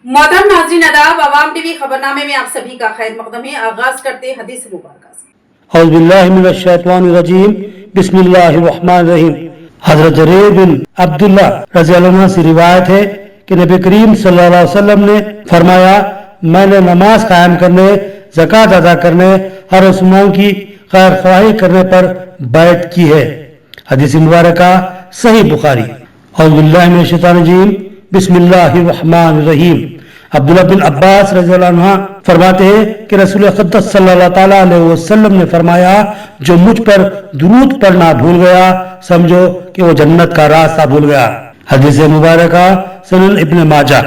मोहतरम नाज़रीन आदाब, अवाम टीवी खबरनामे में आप सभी का खैर मकदम है। आगाज करते हैं हदीस मुबारक से। औज़ु बिल्लाहि मिनश शैतानिर रजीम, बिस्मिल्लाहिर रहमानिर रहीम। हज़रत जरीर बिन अब्दुल्ला रज़ियल्लाहु अन्हु से रिवायत है कि नबी करीम सल्लल्लाहु अलैहि वसल्लम ने फरमाया, मैंने नमाज कायम करने, ज़कात अदा करने और मुसलमानों की खैर ख्वाही करने पर बैत की है। हदीस मुबारक सही बुखारी। औज़ु बिल्लाहि मिनश शैतानिर रजीम, बिस्मिल्लाहिर रहमानिर रहीम। अब्दुल्लाह बिन अब्बास रज़ियल्लाहु अन्हु फरमाते हैं कि रसूल अक़दस सल्लल्लाहु ताला अलैहि वसल्लम ने फरमाया, जो मुझ पर दुरूद पढ़ना भूल गया, समझो कि वो जन्नत का रास्ता भूल गया। हदीस मुबारक सुनन इब्न माजा।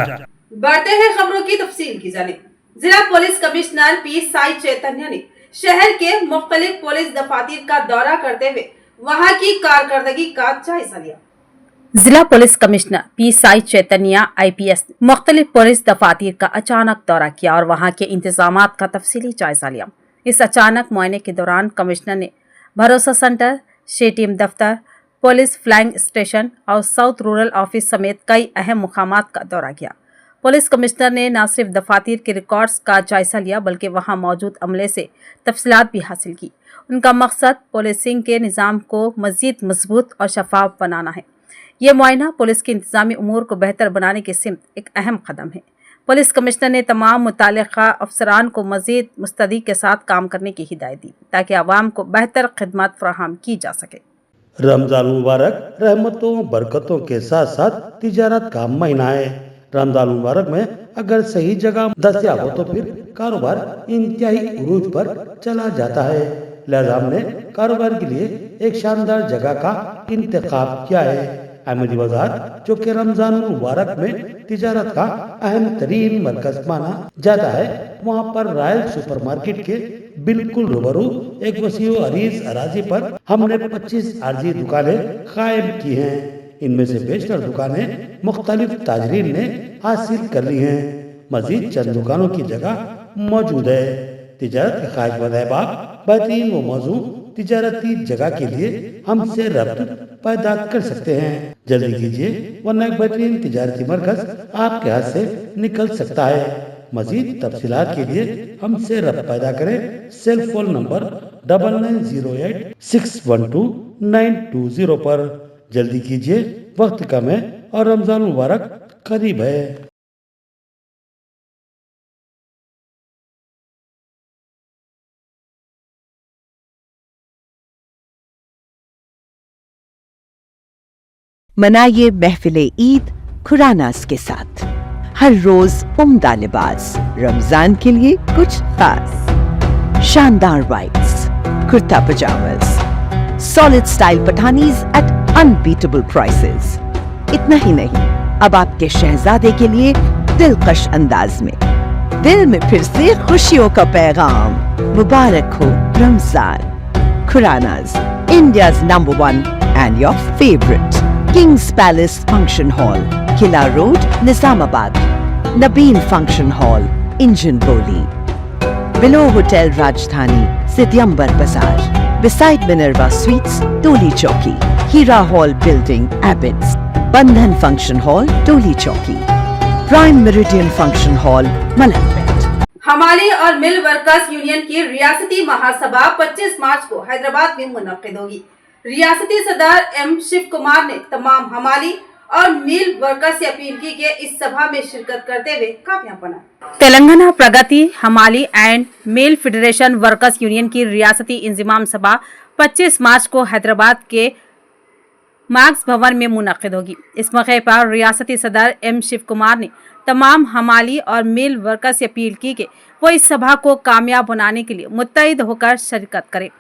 बढ़ते हैं खबरों की तफसील की जानिब। जिला पुलिस कमिश्नर पी साई चैतन्य ने शहर के मुख्तलिफ पुलिस दफातर का दौरा करते हुए वहां की कारकर्दगी का जायजा लिया। जिला पुलिस कमिश्नर पी साई चैतन्य IPS ने मुख्तलिफ पुलिस दफातर का अचानक दौरा किया और वहां के इंतजामात का तफसीली जायजा लिया। इस अचानक मुआयने के दौरान कमिश्नर ने भरोसा सेंटर, शेटीएम दफ्तर, पुलिस फ्लाइंग स्टेशन और साउथ रूरल ऑफिस समेत कई अहम मुकामात का दौरा किया। पुलिस कमिश्नर ने न सिर्फ दफातर के रिकॉर्ड्स का जायजा लिया बल्कि वहां मौजूद अमले से तफसीलात भी हासिल की। उनका मकसद पुलिसिंग के निज़ाम को मज़ीद मजबूत और शफाफ बनाना है। ये मुआयना पुलिस के इंतजामी उमूर को बेहतर बनाने की सिमत एक अहम कदम है। पुलिस कमिश्नर ने तमाम मुताल्लिक़ा अफसरान को मज़ीद मुस्तैदी के साथ काम करने की हिदायत दी ताकि आवाम को बेहतर खिदमत फराहम की जा सके। रमजान मुबारक रहमतों बरकतों के साथ साथ तिजारत का महीना है। रमजान मुबारक में अगर सही जगह दस्तयाब हो तो फिर कारोबार इंतहाई उरूज पर चला जाता है। लिहाजा हमने कारोबार के लिए एक शानदार जगह का इंतखाब किया है। अहमदी बाजार, जो कि रमजान मुबारक में तिजारत का अहम तरीन मरकज माना जाता है, वहाँ पर रॉयल सुपर मार्केट के बिल्कुल रूबरू एक वसीओ अरीज अराजी पर हमने 25 आरजी दुकानें कायम की हैं। इनमें से बेशतर दुकानें मुख्तलिफ ताजरीन ने हासिल कर ली हैं। मजीद चंद दुकानों की जगह मौजूद है। तिजारत के ख्वाहिशमंद अहबाब बेहतरीन व मौजू तिजारती जगह के लिए हमसे रब्त पैदा कर सकते हैं। जल्दी कीजिए वरना एक बेहतरीन तिजारती मरकज आपके हाथ से निकल सकता है। मजीद तफसीलात के लिए हमसे रब्त पैदा करें। सेल फोन नंबर 9908612920 पर। जल्दी कीजिए, वक्त कम है और रमजान मुबारक करीब है। मनाइए महफिल ईद खुरानास के साथ। हर रोज उम्दा लिबास, रमजान के लिए कुछ खास। शानदार whites, kurta pyjamas, solid style Pathanis at unbeatable prices. इतना ही नहीं, अब आपके शहजादे के लिए दिलकश अंदाज में दिल में फिर से खुशियों का पैगाम। मुबारक हो Ramzan. Khurana's, India's number 1 and your favourite. King's Palace function hall, Kila road, Nizamabad. Nabeen function hall, engine Bowli, below hotel Rajdhani, Siddiamber Bazaar, beside Minerva sweets, Toli Chowki. Heera hall building, Abids. Bandhan function hall, Toli Chowki. Prime Meridian function hall, Malakpet. हमाली और मिल वर्कर्स यूनियन की रियासती महासभा 25 मार्च को हैदराबाद में मुनक्किद होगी। रियासती सदर M शिव कुमार ने तमाम हमाली और मिल वर्कर्स से अपील की कि इस सभा में शिरकत करते हुए कामयाब बनाएं। तेलंगाना प्रगति हमाली and mill federation workers union की रियासती इंजिमाम सभा 25 मार्च को हैदराबाद के मार्क्स भवन में मुनक्किद होगी। इस मौके पर रियासती सदर M शिव कुमार ने तमाम हमाली और मिल वर्कर्स से अपील की कि वो इस सभा को कामयाब बनाने के लिए मुत्तहिद होकर शिरकत करें।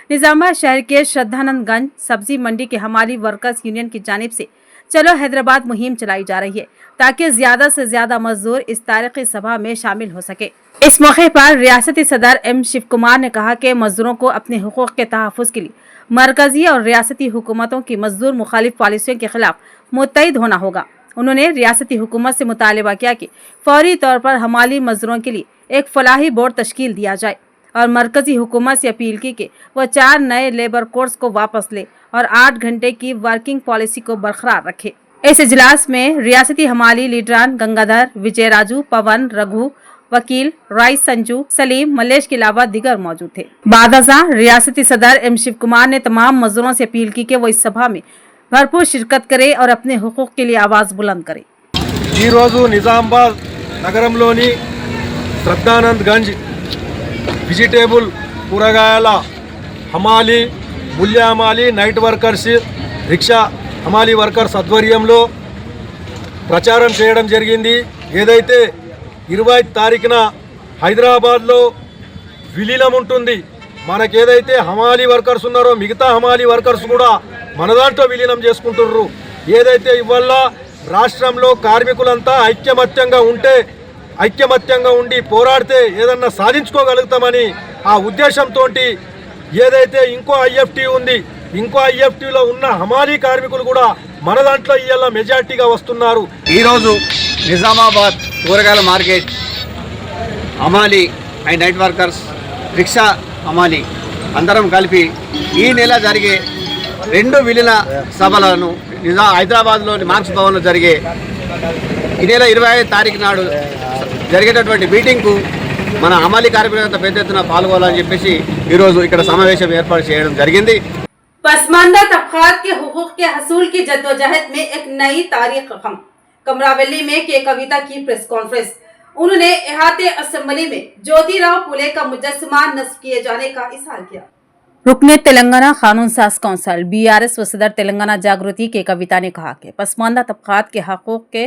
निजामाबाद शहर के श्रद्धानंदगंज सब्जी मंडी के हमाली वर्कर्स यूनियन की जानिब से चलो हैदराबाद मुहिम चलाई जा रही है ताकि ज्यादा से ज्यादा मजदूर इस तारीखी सभा में शामिल हो सके। इस मौके पर रियासती सदर M शिव कुमार ने कहा कि मजदूरों को अपने हुकूक के तहफ़्फ़ुज़ के लिए मरकजी और रियासती हुकूमतों की मजदूर मुखालिफ पॉलिसियों के खिलाफ मुत्तहिद होना होगा। उन्होंने रियासती हुकूमत से मुतालबा किया कि फौरी तौर पर हमाली मजदूरों के लिए एक फलाही बोर्ड तश्कील दिया जाए और मरकजी हुकूमत से अपील की कि वह 4 नए लेबर कोड्स को वापस ले और 8 घंटे की वर्किंग पॉलिसी को बरकरार रखे। इस इजलास में रियासती हमाली लीडरान गंगाधर, विजय राजू, पवन, रघु, वकील, राइस, संजू, सलीम, मल्लेश के अलावा दिगर मौजूद थे। बादशाह रियासती सदर एम शिव कुमार ने तमाम मजदूरों से अपील की कि वो इस सभा में भरपूर शिरकत करे और अपने हुकूक के लिए आवाज बुलंद करे। ఈ రోజు నిజామాబాద్ నగరంలోని శ్రద్ధానంద్ గంజ్ వెజిటేబుల్ కూరగాయల హమాలి, మూల్య హమాలి, నైట్ వర్కర్స్, రిక్షా హమాలి వర్కర్స్ ఆధ్వర్యంలో ప్రచారం చేయడం జరిగింది. ఏదైతే 25 తారీఖున హైదరాబాద్లో విలీనం ఉంటుంది, మనకేదైతే హమాలి వర్కర్స్ ఉన్నారో మిగతా హమాలి వర్కర్స్ కూడా మన దాంట్లో విలీనం చేసుకుంటున్నారు. ఏదైతే ఇవల్ల రాష్ట్రంలో కార్మికులంతా ఐక్యమత్యంగా ఉండి పోరాడితే ఏదన్నా సాధించుకోగలుగుతామని ఆ ఉద్దేశంతో ఏదైతే ఇంకో ఐఎఫ్టీ ఉంది, ఇంకో ఐఎఫ్టీలో ఉన్న హమాలీ కార్మికులు కూడా మన దాంట్లో ఇవాళ మెజార్టీగా వస్తున్నారు. ఈరోజు నిజామాబాద్ కూరగాయల మార్కెట్ హమాలీ అండ్ నైట్ వర్కర్స్, రిక్షా హమాలీ అందరం కలిపి ఈ నెల జరిగే 2 విలీన సభలను హైదరాబాద్లోని మార్క్స్ భవన్లో జరిగే ఈ నెల 25 తారీఖు నాడు జరిగేటటువంటి మీటింగ్కు మన హమాలీ కార్మికులంతా పెద్ద ఎత్తున పాల్గొనాలని చెప్పేసి ఈరోజు ఇక్కడ సమావేశం ఏర్పాటు చేయడం జరిగింది. पसमानदा तबकात के हुकूक के हसूल की जद्दोजहद में एक नई तारीख रकम। कमरावली में के कविता की प्रेस कॉन्फ्रेंस। उन्होंने इहाते असेंबली में ज्योतिराव फुले का मुजस्समा नस्ब किए जाने का इजहार किया। रुकने तेलंगाना कानून साज कौंसिल BRS व सदर तेलंगाना जागृति के कविता ने कहा कि पसमानदा तबकात के हकूक के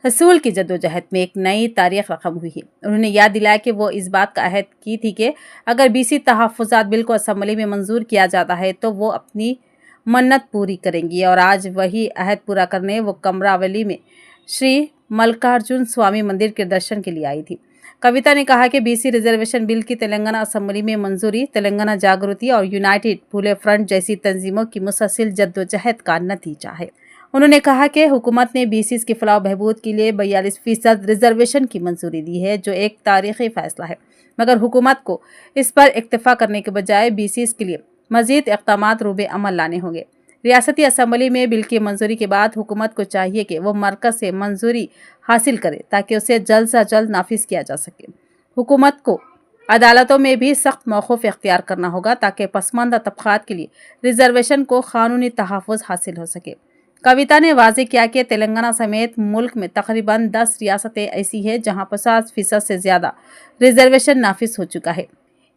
हसूल की जद्दोजहद में एक नई तारीख रकम हुई है। उन्होंने याद दिलाया कि वो इस बात का अहद की थी कि अगर BC तहफ़्फ़ुज़ात बिल को असेंबली में मंजूर किया जाता है तो वो अपनी मन्नत पूरी करेंगी और आज वही अहद पूरा करने वो कमरावली में श्री मल्लिकार्जुन स्वामी मंदिर के दर्शन के लिए आई थी। कविता ने कहा कि BC रिजर्वेशन बिल की तेलंगाना असेंबली में मंजूरी तेलंगाना जागृति और यूनाइटेड फुले फ्रंट जैसी तंजीमों की मुसलसल जद्दोजहद का नतीजा है। उन्होंने कहा कि हुकूमत ने BCs की फलाह बहबूद के लिए 42% रिजर्वेशन की मंजूरी दी है, जो एक तारीखी फैसला है, मगर हुकूमत को इस पर इक्तफा करने के बजाय BCs के लिए मजीद इक़दामात रूबे अमल लाने होंगे। रियासती असम्बली में बिल की मंजूरी के बाद हुकूमत को चाहिए कि वो मरकज़ से मंजूरी हासिल करे ताकि उसे जल्द से जल्द नाफिज किया जा सके। हुकूमत को अदालतों में भी सख्त मौक़िफ़ इख्तियार करना होगा ताकि पसमानदा तबक़ात के लिए रिजर्वेशन को क़ानूनी तहफ़्फ़ुज़ हासिल हो सके। कविता ने वाज़ेह किया कि तेलंगाना समेत मुल्क में तकरीबन 10 रियासतें ऐसी हैं जहां 50% से ज़्यादा रिजर्वेशन नाफिज हो चुका है।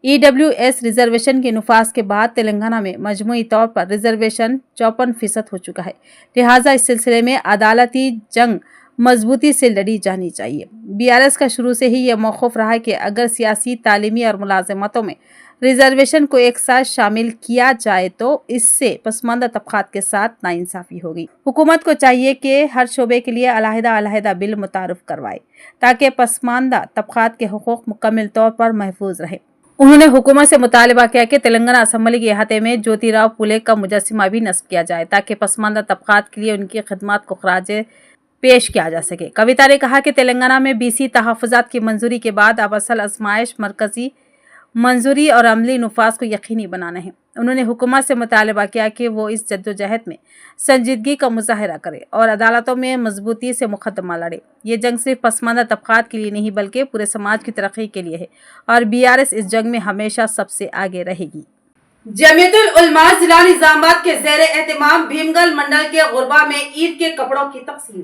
EWS रिजर्वेशन के नफाज के बाद तेलंगाना में मजमूई तौर पर रिजर्वेशन 54% हो चुका है। लिहाजा इस सिलसिले में अदालती जंग मजबूती से लड़ी जानी चाहिए। BRS का शुरू से ही यह मौक़िफ़ रहा है कि अगर सियासी, तालीमी और मुलाज़मतों में रिजर्वेशन को एक साथ शामिल किया जाए तो इससे पसमानदा तबक़ात के साथ नाइंसाफ़ी होगी। हुकूमत को चाहिए कि हर शोबे के लिए अलहदा बिल मुतारफ़ करवाए ताकि पसमानदा तबक़ात के हुकूक मुकम्मल तौर पर महफूज रहे। उन्होंने हुकूमत से मुतालबा किया कि तेलंगाना असम्बली के अहाते में ज्योतिराव फुले का मुजस्समा भी नस्ब किया जाए ताकि पसमानदा तबक़ात के लिए उनकी खिदमत को खराज पेश किया जा सके। कविता ने कहा कि तेलंगाना में BC तहफ़्फ़ुज़ात की मंजूरी के बाद अब असल आज़माइश मरकज़ी मंजूरी और अमली नफाज को यकीनी बनाना है। उन्होंने हुकूमत से मुतालबा किया कि वो इस जद्दोजहद में संजीदगी का मुजाहरा करे और अदालतों में मजबूती से मुकदमा लड़े। ये जंग सिर्फ पसमानदा तबक़ात के लिए नहीं बल्कि पूरे समाज की तरक्की के लिए है और BRS इस जंग में हमेशा सबसे आगे रहेगी। जमीयतुल उलमा जिला निजामाबाद के ज़ेर एहतमाम भीमगल मंडल के गुरबा में ईद के कपड़ों की तक़सीम।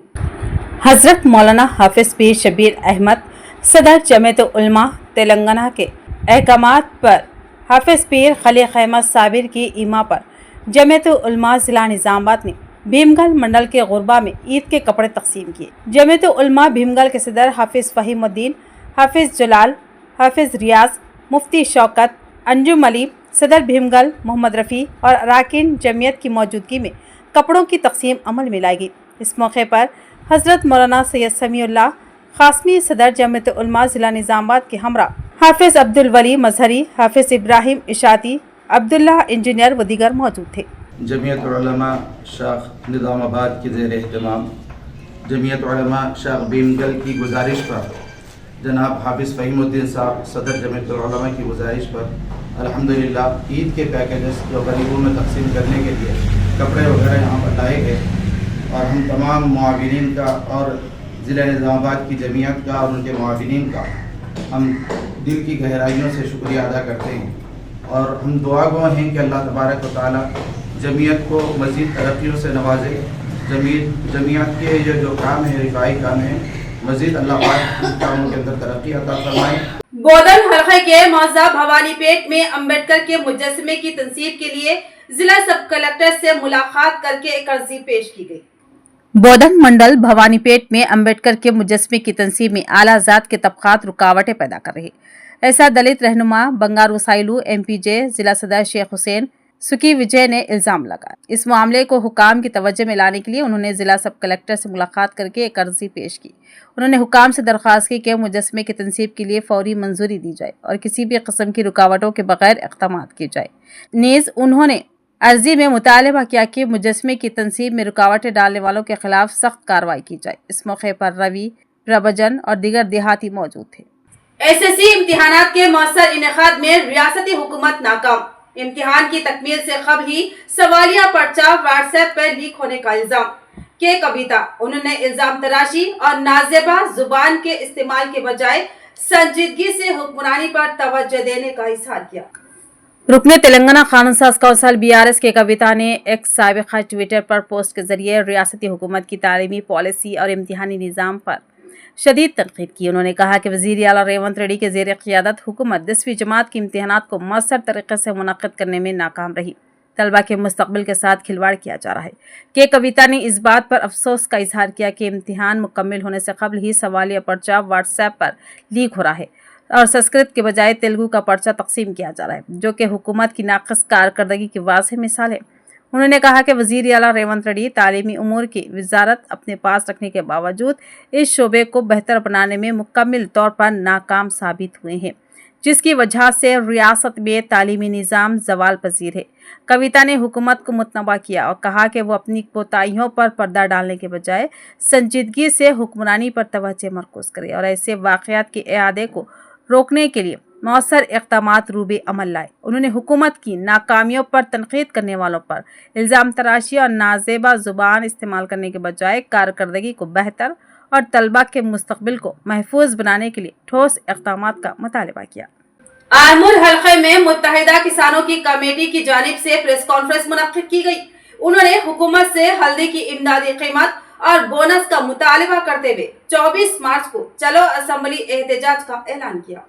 हजरत मौलाना हाफिज पीर शबीर अहमद सदर जमीयतुल उलमा तेलंगाना के अहकामात पर हाफिज पीर खलील अहमद साबिर की इमा पर जमीयतुल उलमा जिला निजामाबाद ने भीमगल मंडल के गुरबा में ईद के कपड़े तकसीम किए। जमीयतुल उलमा भीमगल के सदर हाफिज फ़हीमुद्दीन, हाफिज जलाल, हाफिज रियाज, मुफ्ती शौकत, अंजुम अली, सदर भीमगल मोहम्मद रफ़ी और अरकान जमीयत की मौजूदगी में कपड़ों की तकसीम अमल में लाई गई। इस मौके पर हज़रत मौलाना सैयद समीउल्लाह क़ासमी सदर जमीयतुल उलमा ज़िला निज़ामाबाद के हमरा हाफिज़ अब्दुल वली मजहरी, हाफिज़ इब्राहिम इशाती, अब्दुल्ला इंजीनियर व दीगर मौजूद थे। जमीयत उलमा शाख निज़ामाबाद की ज़ेर एहतमाम जमीयत उलमा शाख भीमगल की गुजारिश पर जनाब हाफिज़ फ़हीमुद्दीन साहब सदर जमीयत उलमा की गुजारिश पर अल्हम्दुलिल्लाह ईद के पैकेजेस जो गरीबों में तकसीम करने के लिए कपड़े वगैरह यहाँ पर लाए गए और हम तमाम मुआविनीन का और ज़िला निज़ामाबाद की जमीयत का और उनके मुआविनीन का हम दिल की गहराइयों से शुक्रिया अदा करते हैं और हम दुआ गो हैं कि अल्लाह तबारक व तआला जमीयत को मज़ीद तरक्कियों से नवाजे। जमीयत के जो काम है, रिफाई काम है, मज़ीद अल्लाह पाक उन कामों के अंदर तरक्की अता फरमाए। बोधन हलके के मौजा भवानीपेट में अम्बेडकर के मुजस्समे की तनसीब के लिए जिला सब कलेक्टर से मुलाकात करके एक अर्जी पेश की गई। बोधन मंडल भवानीपेट में अम्बेडकर के मुजस्समे की तनसीब में आला ज़ात के तबकात रुकावटें पैदा कर रही। ऐसा दलित रहनुमा बंगारू साइलू MPJ जिला सदर शेख हुसैन सुकी विजय ने इल्जाम लगाया। इस मामले को हुकाम की तवज्जो में लाने के लिए उन्होंने जिला सब कलेक्टर से मुलाकात करके एक अर्जी पेश की। उन्होंने हुकाम से दरख्वास्त की कि मुजस्समे की तनसीब के लिए फौरी मंजूरी दी जाए और किसी भी किस्म की रुकावटों के बगैर इक़दामात किए जाए। नीज़ उन्होंने अर्जी में मुतालबा किया कि मुजस्समे की तनसीब में रुकावटें डालने वालों के खिलाफ सख्त कार्रवाई की जाए। इस मौके पर रवि, प्रभजन और दीगर देहाती मौजूद थे। SSC इम्तिहानात के मौसर इनेकाद में रियासती हुकूमत नाकाम। इम्तिहान की तकमील से कबल ही सवालिया पर्चा व्हाट्सएप पर लीक होने का इल्जाम के कविता। उन्होंने इल्जाम तराशी और नाजेबा जुबान के इस्तेमाल के बजाय संजीदगी से हुक्मरानी पर तवज्जो देने का इजहार किया। रुकने तेलंगाना कानून साज कौंसिल BRS के कविता ने एक साबिक़ा ट्विटर पर पोस्ट के जरिए रियासती हुकूमत की तालीमी पॉलिसी और इम्तिहानी निज़ाम पर शदीद तनकीद की। उन्होंने कहा कि वज़ीर आला रेवंत रेड्डी के ज़ेर क़ियादत हुकूमत 10वीं जमात के इम्तिहानात को मौसर तरीके से मुनक़्क़िद करने में नाकाम रही। तलबा के मुस्तक़बिल के साथ खिलवाड़ किया जा रहा है। के कविता ने इस बात पर अफसोस का इजहार किया कि इम्तिहान मुकम्मल होने से कबल ही सवालिया पर्चा व्हाट्सएप पर लीक हो रहा है और संस्कृत के बजाय तेलुगु का पर्चा तकसीम किया जा रहा है, जो कि हुकूमत की नाक़िस कारकर्दगी की वाज़ेह मिसाल है। उन्होंने कहा कि वज़ीर आला रेवंत रेड्डी तालीमी उमूर की वज़ारत अपने पास रखने के बावजूद इस शोबे को बेहतर बनाने में मुकम्मल तौर पर नाकाम साबित हुए हैं, जिसकी वजह से रियासत में तालीमी निज़ाम ज़वाल पजीर है। कविता ने हुकूमत को मुतनबा किया और कहा कि वो अपनी कोताहियों पर पर्दा डालने के बजाय संजीदगी से हुक्मरानी पर तवज्जो मरकूज़ करे और ऐसे वाक़यात के इआदे को रोकने के लिए मौसर इक़दामात रूबे अमल लाए। उन्होंने हुकूमत की नाकामियों पर तनकीद करने वालों पर इल्ज़ाम तराशी और नाजेबा ज़ुबान इस्तेमाल करने के बजाय कारकर्दगी को बेहतर और तलबा के मुस्तक़बिल को महफूज बनाने के लिए ठोस इक़दामात का मुतालबा किया। आरमूर हलके में मुत्तहिदा किसानों की कमेटी की जानिब से प्रेस कॉन्फ्रेंस मुनक्किद की गई। उन्होंने हुकूमत से हल्दी की इमदादी कीमत और बोनस का मुतालबा करते हुए 24 मार्च को चलो असम्बली एहतजाज का ऐलान किया।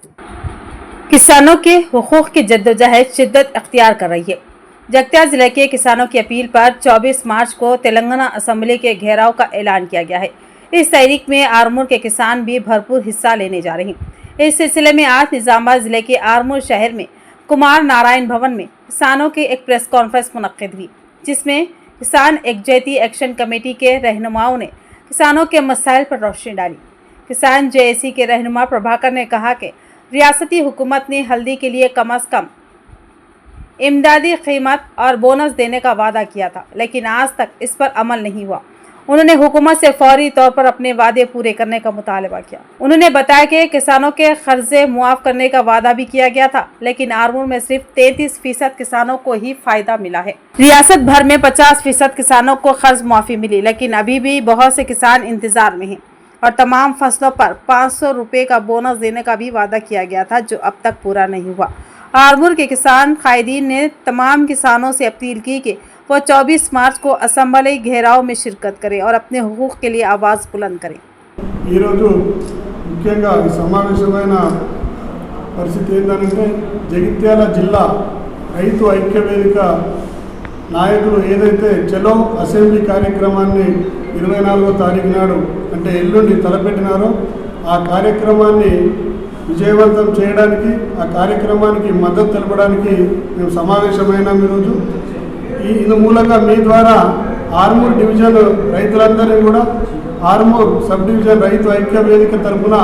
किसानों के हुकूक की जद्दोजहद शिद्दत अख्तियार कर रही है। जगतियाल जिले के किसानों की अपील पर 24 मार्च को तेलंगाना असम्बली के घेराव का ऐलान किया गया है। इस तहरीक में आरमूर के किसान भी भरपूर हिस्सा लेने जा रहे हैं। इस सिलसिले में आज निजामाबाद जिले के आरमूर शहर में कुमार नारायण भवन में किसानों की एक प्रेस कॉन्फ्रेंस मुनक्किद हुई, जिसमें किसान एकजहती एक्शन कमेटी के रहनुमाओं ने किसानों के मसाइल पर रोशनी डाली। किसान JAC के रहनुमा प्रभाकर ने कहा कि रियासती हुकूमत ने हल्दी के लिए कम अज़ कम इमदादी कीमत और बोनस देने का वादा किया था, लेकिन आज तक इस पर अमल नहीं हुआ। उन्होंने हुकूमत से फौरी तौर पर अपने वादे पूरे करने का मुतालबा किया। उन्होंने बताया कि किसानों के कर्जे मुआफ़ करने का वादा भी किया गया था, लेकिन आरमूर में सिर्फ 33% किसानों को ही फायदा मिला है। रियासत भर में 50% किसानों को कर्ज माफ़ी मिली, लेकिन अभी भी बहुत से किसान इंतजार में हैं और तमाम फसलों पर 500 रुपये का बोनस देने का भी वादा किया गया था, जो अब तक पूरा नहीं हुआ। आरमूर के किसान कायदीन ने तमाम किसानों से अपील की कि वो 24 मार्च को असम्बली घेराव में शिरकत करें और अपने हुकूक के लिए आवाज़ बुलंद करें। ముఖ్యంగా ఈ సమావేశమైన పరిస్థితి ఏంటంటే జగిత్యాల జిల్లా రైతు ఐక్య వేదిక నాయకులు ఏదైతే చలో అసెంబ్లీ కార్యక్రమాన్ని 24వ తారీఖు నాడు అంటే ఎల్లుండి తలపెట్టినారో ఆ కార్యక్రమాన్ని విజయవంతం చేయడానికి, ఆ కార్యక్రమానికి మద్దతు తెలపడానికి మేము సమావేశమైనాం ఈరోజు। ఇందు మూలంగా మీ ద్వారా ఆర్మూర్ డివిజన్ రైతులందరినీ కూడా ఆర్మూర్ సబ్ డివిజన్ రైతు ఐక్య వేదిక తరఫున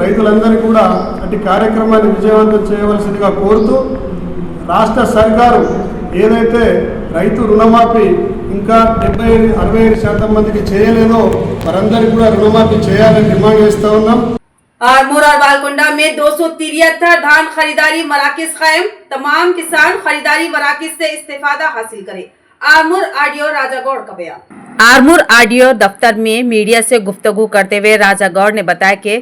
రైతులందరికీ కూడా అట్టి కార్యక్రమాన్ని విజయవంతం చేయవలసిందిగా కోరుతూ, రాష్ట్ర సర్కారు ఏదైతే రైతు రుణమాఫీ ఇంకా 65% మందికి చేయలేదో వారందరికీ కూడా రుణమాఫీ చేయాలని డిమాండ్ చేస్తూ ఉన్నాం। आरमूर और बालकोंडा में 273 धान खरीदारी मराकिज कायम। तमाम किसान खरीदारी मराकिज से इस्तेफादा हासिल करें। आरमूर आडियो राजा गौड़ का बयान। आरमूर आरडीओ दफ्तर में मीडिया से गुफ्तगू करते हुए राजा गौड़ ने बताया कि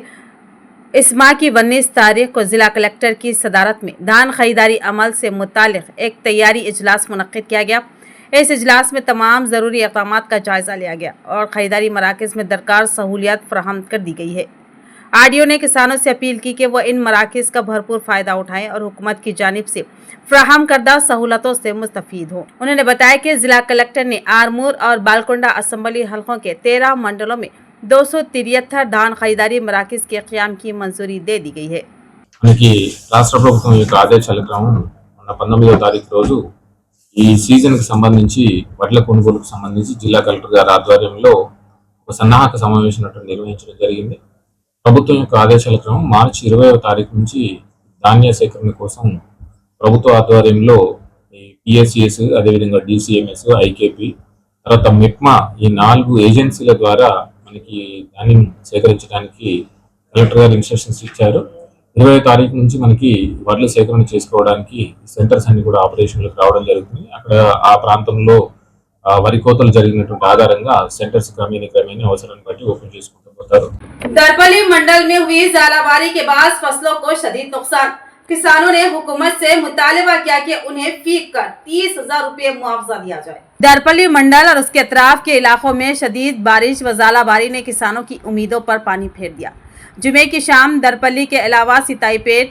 इस माह की 19 तारीख को जिला कलेक्टर की सदारत में धान खरीदारी अमल से मुतालिक एक तैयारी इजलास मुनक्किद किया गया। इस इजलास में तमाम ज़रूरी इक़दामात का जायज़ा लिया गया और ख़रीदारी मराकज़ में दरकार सहूलियत फराहम कर दी गई है। आरडीओ ने किसानों से अपील की कि वह इन मराकज़ का भरपूर फ़ायदा उठाएं और हुकूमत की जानिब से फराहम करदा सहूलतों से मुस्तफ़ीद हों। उन्होंने बताया कि जिला कलेक्टर ने आरमूर और बालकोंडा असम्बली हलकों के 13 मंडलों में 273 धान खरीदारी मराकज़ के क़याम की मंजूरी दे दी गई है। మనకి రాష్ట్ర ప్రభుత్వం యొక్క ఆదేశాల క్రమం మొన్న 19వ తారీఖు రోజు ఈ సీజన్కి సంబంధించి వడ్ల కొనుగోలుకు సంబంధించి జిల్లా కలెక్టర్ గారి ఆధ్వర్యంలో ఒక సన్నాహక సమావేశం నిర్వహించడం జరిగింది. ప్రభుత్వం యొక్క ఆదేశాల క్రమం మార్చి 20వ తారీఖు నుంచి ధాన్య సేకరణ కోసం ప్రభుత్వ ఆధ్వర్యంలో ఈ పిఎస్సిఎస్, అదేవిధంగా డిసిఎంఎస్, ఐకేపీ, తర్వాత మిప్మా ఈ 4 ఏజెన్సీల ద్వారా మనకి ధాన్యం సేకరించడానికి కలెక్టర్ గారు ఇన్స్ట్రక్షన్స్ ఇచ్చారు. 20వ తారీఖు నుంచి మనకి వడ్ల సేకరణ చేసుకోవడానికి సెంటర్స్ అన్ని కూడా ఆపరేషన్లోకి రావడం జరుగుతుంది. అక్కడ ఆ ప్రాంతంలో వరి కోతలు జరిగినటువంటి ఆధారంగా సెంటర్స్ క్రమేణా అవసరాన్ని బట్టి ఓపెన్ చేసుకుంటూ పోతారు. दरपली मंडल में हुई ज़ालाबारी के बाद फसलों को शदीद नुकसान, किसानों ने हुकूमत से मुतालिबा किया कि उन्हें फीक कर 30,000 रुपये मुआवजा दिया जाए। दरपली मंडल और उसके अतराफ के इलाकों में शदीद बारिश व ज़ालाबारी ने किसानों की उम्मीदों पर पानी फेर दिया। जुमे की शाम दरपली के अलावा सिताईपेट,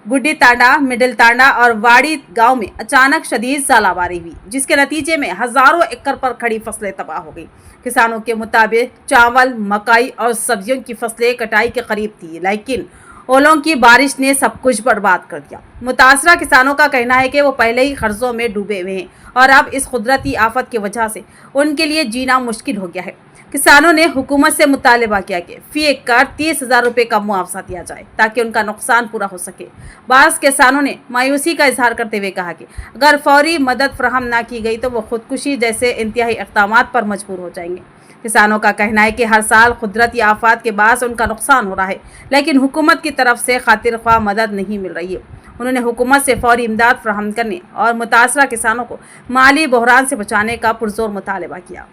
गुड्डी तांडा, मिडिल तांडा और वाड़ी गांव में अचानक शदीद ज़ालाबारी हुई, जिसके नतीजे में हजारों एकड़ पर खड़ी फसलें तबाह हो गई। किसानों के मुताबिक चावल, मकई और सब्जियों की फसलें कटाई के करीब थी, लेकिन ओलों की बारिश ने सब कुछ बर्बाद कर दिया। मुतासरा किसानों का कहना है कि वो पहले ही कर्जों में डूबे हुए हैं और अब इस कुदरती आफत की वजह से उनके लिए जीना मुश्किल हो गया है। किसानों ने हुकूमत से मुतालिबा किया कि फी एकड़ 30,000 रुपये का मुआवजा दिया जाए ताकि उनका नुकसान पूरा हो सके। बाज़ किसानों ने मायूसी का इजहार करते हुए कहा कि अगर फौरी मदद फराहम ना की गई तो वो खुदकुशी जैसे इंतहाई इक़दामात पर मजबूर हो जाएंगे। किसानों का कहना है कि हर साल कुदरती आफत के बाद उनका नुकसान हो रहा है, लेकिन हुकूमत की तरफ से खातिर ख्वाह मदद नहीं मिल रही है। उन्होंने हुकूमत से फौरी इमदाद फराहम करने और मुतासरा किसानों को माली बहरान से बचाने का पुरजोर मुतालिबा किया।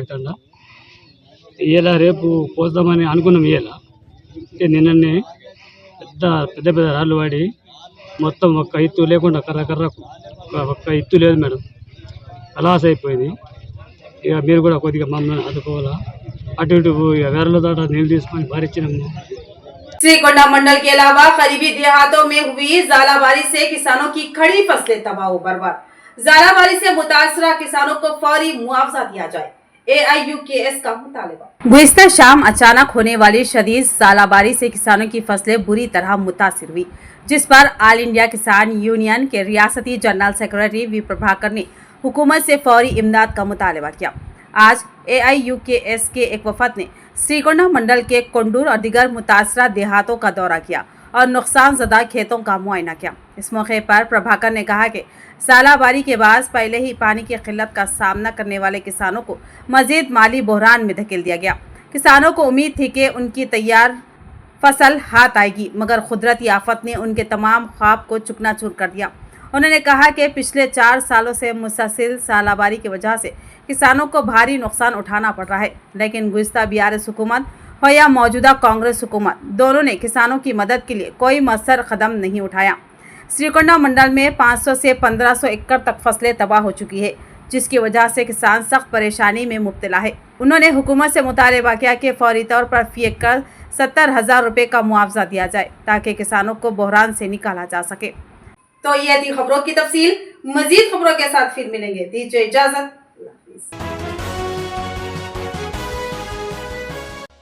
తండ ఇలా రేపు పోద్దామని అనుకున్నాం. ఇలా నిన్ననే పెద్ద రాళ్ళు వాడి మొత్తం ఒక్క ఇత్తు లేకుండా కర్రకు ఒక్క ఇత్తు లేదు మేడం, అలాస్ అయిపోయింది. ఇక మీరు కూడా కొద్దిగా మమ్మల్ని ఆదుకోవాలా. అటు ఇటు వేరల దాట నీళ్ళు తీసుకొని భారించినాము. श्रीकोंडा मंडल के अलावा करीबी देहातों में हुई ज़ालाबारी से किसानों की खड़ी फसलें तबाह व बर्बाद। ज़ालाबारी से मुतासरा किसानों को फौरी मुआवजा दिया जाए, AIUKS का मुतालिबा। गुज़िश्ता शाम अचानक होने वाली शदीद ज़ालाबारी से किसानों की फसलें बुरी तरह मुतासिर हुई, जिस पर ऑल इंडिया किसान यूनियन के रियासती जनरल सेक्रेटरी वी प्रभाकर ने हुकूमत से फौरी इमदाद का मुतालिबा किया। आज AIUKS के एक वफद ने श्रीकोंडा मंडल के कोंडूर और दिगर मुतासरा देहातों का दौरा किया और नुकसान ज़दा खेतों का मुआयना किया। इस मौके पर प्रभाकर ने कहा कि ज़ालाबारी के बाद पहले ही पानी की किल्लत का सामना करने वाले किसानों को मजीद माली बहरान में धकेल दिया गया। किसानों को उम्मीद थी कि उनकी तैयार फसल हाथ आएगी, मगर कुदरती आफत ने उनके तमाम ख्वाब को चुकनाचूर कर दिया। उन्होंने कहा कि पिछले 4 सालों से मुसलसल ज़ालाबारी की वजह से किसानों को भारी नुकसान उठाना पड़ रहा है, लेकिन गुज़िश्ता BRS हुकूमत हो या मौजूदा कांग्रेस हुकूमत, दोनों ने किसानों की मदद के लिए कोई मसर कदम नहीं उठाया। श्रीकोंडा मंडल में 500 से 1500 एकड़ तक फसलें तबाह हो चुकी है, जिसकी वजह से किसान सख्त परेशानी में मुब्तला है। उन्होंने हुकूमत से मुतालिबा किया कि फौरी तौर पर फी एकड़ 70,000 रुपये का मुआवजा दिया जाए ताकि किसानों को बहरान से निकाला जा सके। तो ये थी खबरों की तफसील। मजीद खबरों के साथ फिर मिलेंगे, दीजिए इजाजत।